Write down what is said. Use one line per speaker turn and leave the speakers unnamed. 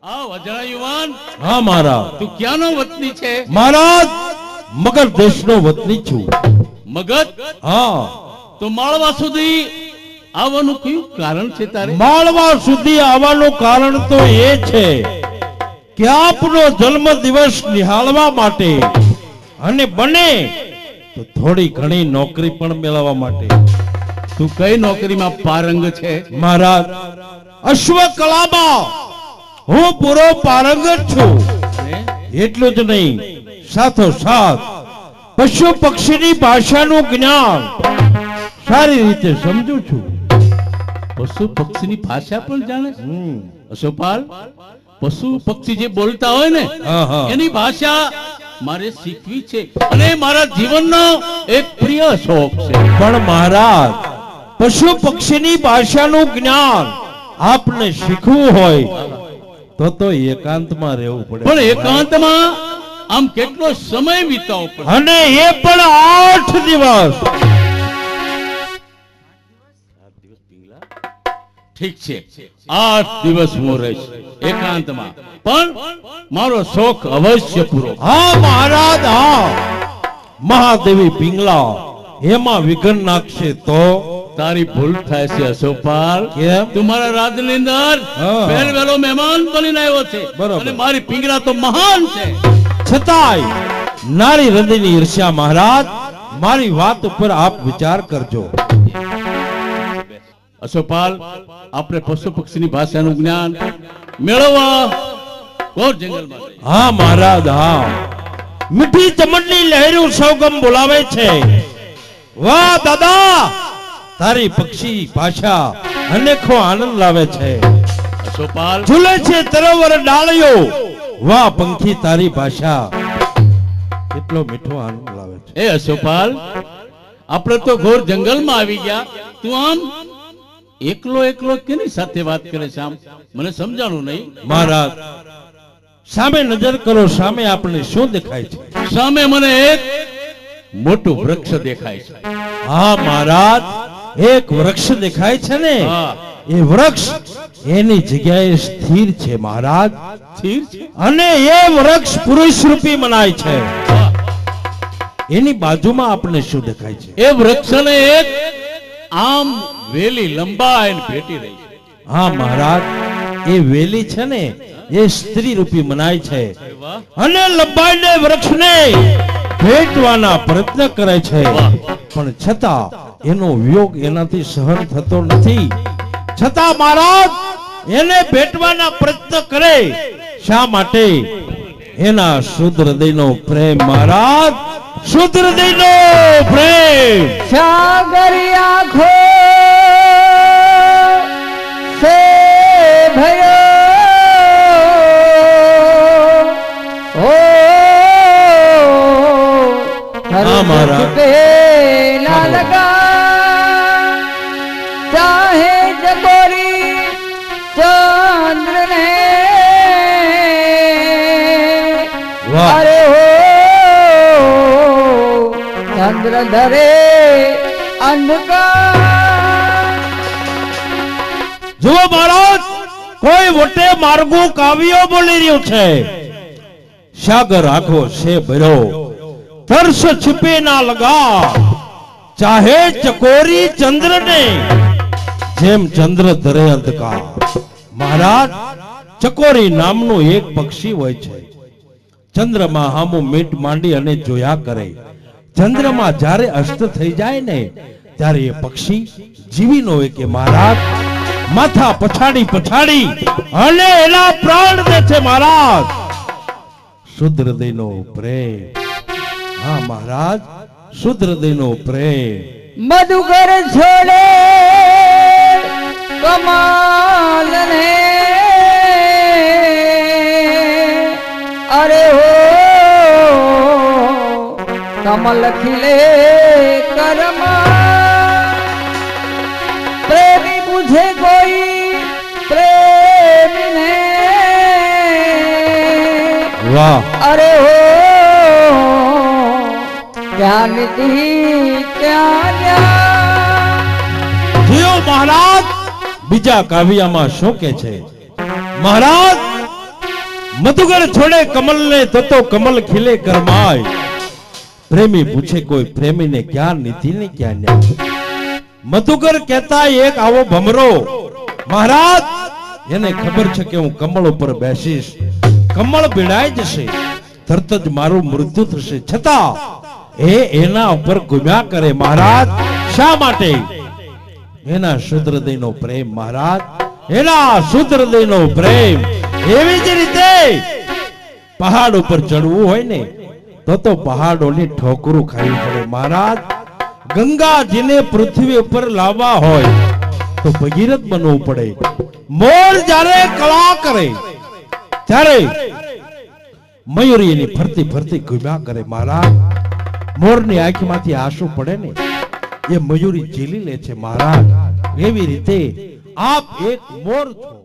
આ વજરા યુવાન,
હા મહારાજ.
તું ક્યાંનો વતની છે?
મહારાજ મગધ દેશનો વતની છું.
મગધ?
હા.
તો માળવા સુધી આવવાનું કયું કારણ છે તારે?
માળવા સુધી આવવાનું કારણ તો એ છે કે આપનો જન્મ દિવસ નિહાળવા માટે અને બને તો થોડી ઘણી નોકરી પણ મેળવવા માટે.
તું કઈ નોકરીમાં પારંગ છે?
મહારાજ અશ્વ કલામાં હું પૂરો પારંગત છું.
હે?
એટલું જ નહીં, સાથોસાથ પશુ પક્ષીની ભાષાનું જ્ઞાન સારી રીતે સમજું છું.
પશુ પક્ષીની ભાષા પણ જાણે? અશોપાલ, પશુ પક્ષી જે બોલતા હોય ને
હા, હા.
એની ભાષા મારે શીખવી છે અને મારા જીવનનો એક પ્રિય શોખ છે.
પણ મહારાજ પશુ પક્ષીની ભાષાનું જ્ઞાન આપને શીખવું હોય તો એકાંતમાં રહેવું પડે.
પણ એકાંતમાં આમ કેટલો સમય વિતાવવો પડે?
અને એ પણ 8 દિવસ.
ઠીક છે, 8 દિવસ હું રહીશ એકાંતમાં, પણ મારો શોખ અવશ્ય પૂરો.
હા મહારાજ, હા. મહાદેવી પિંગલા એમાં વિઘન નાખશે તો?
તારી ભૂલ થાય છે અશોકપાલ.
કેમ?
તું મારા રાજની અંદર
હા.
પહેલો મહેમાન બનીને આવ્યો છે.
બરોબર.
અને મારી પિંગલા તો મહાન છે.
છતાંય નારી હૃદયની ઈર્ષ્યા મહારાજ, મારી વાત ઉપર આપ વિચાર કરજો.
અશોકપાલ, આપણે પશુ પક્ષીની ભાષાનું જ્ઞાન મેળવવા ઘોર જંગલમાં જઈએ.
હા મહારાજ, હા. મીઠી ચમનની લહેરું સૌગમ બોલાવે છે. વાહ દાદા, તારી પક્ષી ભાષા અનેકો આનંદ લાવે છે.
અશોકપાલ,
ઝૂલે છે તરવર ડાળીઓ. વાહ પંખી, તારી ભાષા કેટલો મીઠો આનંદ લાવે છે.
એ અશોકપાલ, આપણે તો ઘોર જંગલમાં આવી ગયા, તું આમ એકલો કેની સાથે વાત કરે છે? આમ મને સમજાણું નહીં.
મહારાજ સામે નજર કરો, સામે આપણે શું દેખાય છે?
સામે મને એક મોટું વૃક્ષ દેખાય છે.
હા મહારાજ, એક વૃક્ષ દેખાય છે ને,
હા.
એ વૃક્ષ એની જગ્યાએ સ્થિર છે મહારાજ.
સ્થિર છે?
અને એ વૃક્ષ પુરુષ રૂપી મનાય છે.
વાહ.
એની બાજુમાં આપણે શું દેખાય છે?
એ વૃક્ષને એક આમ વેલી લંબાઈને ભેટી રહી છે.
હા મહારાજ, એ વેલી છે ને એ સ્ત્રી રૂપી મનાય છે.
વાહ.
અને લંબાઈને વૃક્ષને ભેટવાના પ્રયત્ન કરે છે.
વાહ.
પણ છતાં એનો વિયોગ એનાથી સહન થતો નથી. છતાં મહારાજ એને ભેટવાના પ્રયત્ન કરે. શા માટે? એના શુદ્ધ હૃદયનો પ્રેમ મહારાજ, શુદ્ધ હૃદયનો પ્રેમ.
સાગરી આંખો સે ભયો ઓ
હા મહારાજ.
છુપે ના લગા ચાહે જગોરી ચંદ્ર ને
વાહ.
અરે હો ચંદ્ર ધરે અંધકાર.
જુઓ મહારાજ, કોઈ વટે માર્ગો કાવ્યો બોલી રહ્યું છે. સાગર આખો છે ભર્યો, તરસ छिपे ના લગા, ચાહે ચકોરી ચંદ્ર ને, જેમ ચંદ્ર ધરે અંધકાર. મહારાજ, ચકોરી નામનું એક પક્ષી હોય છે. ચંદ્રમાં હામું મીટ માંડી અને જોયા કરે. ચંદ્રમાં જ્યારે અસ્ત થઈ જાય ને ત્યારે એ પક્ષી જીવી નો હોય કે મહારાજ, માથા પછાડી પછાડી અને એના પ્રાણ દે છે મહારાજ. શુદ્ધ હૃદયનો પ્રેમ. હા મહારાજ, શુદ્ધ હૃદયનો પ્રેમ.
મધુકર છોડે કમાલ ને અરે હો કમલ ખીલે કરમાં પ્રેમી પૂછે કોઈ પ્રેમીને
વાહ.
અરે હો ત્યાં નીતિ ત્યાં ન્યાય.
જીઓ મહારાજ બીજા કાવ્યમાં શું કે છે? મહારાજ મધુકર છોડે કમલ ને તો કમલ ખીલે કરમાય. પ્રેમી પૂછે કોઈ પ્રેમીને ક્યાં નીતિ ને ક્યાં ન્યાય. મધુકર કહેતા એક આવો ભમરો, મહારાજ એને ખબર છે કે હું કમળ ઉપર બેસીશ, કમળ પીડાઈ જશે, તરત જ મારું મૃત્યુ થશે, છતાં એના ઉપર ગુમ્યા કરે. મહારાજ શા માટે? એના શુદ્ધ હૃદયનો પ્રેમ. મહારાજ એના શુદ્ધ હૃદયનો પ્રેમ. એવી જ રીતે પહાડ ઉપર ચડવું હોય ને તો પહાડોની ઠોકરું ખાવી પડે. મહારાજ ગંગાજીને પૃથ્વી ઉપર લાવવા હોય તો ભગીરથ બનવું પડે. મોર જ્યારે કળા કરે ત્યારે મયુરી એની ફરતી ફરતી ઘુમ્યા કરે. મહારાજ મોરની આંખમાંથી આંસુ પડે ને એ મયુરી ઝીલી લે છે. મહારાજ એવી રીતે આપ એક મોર છો.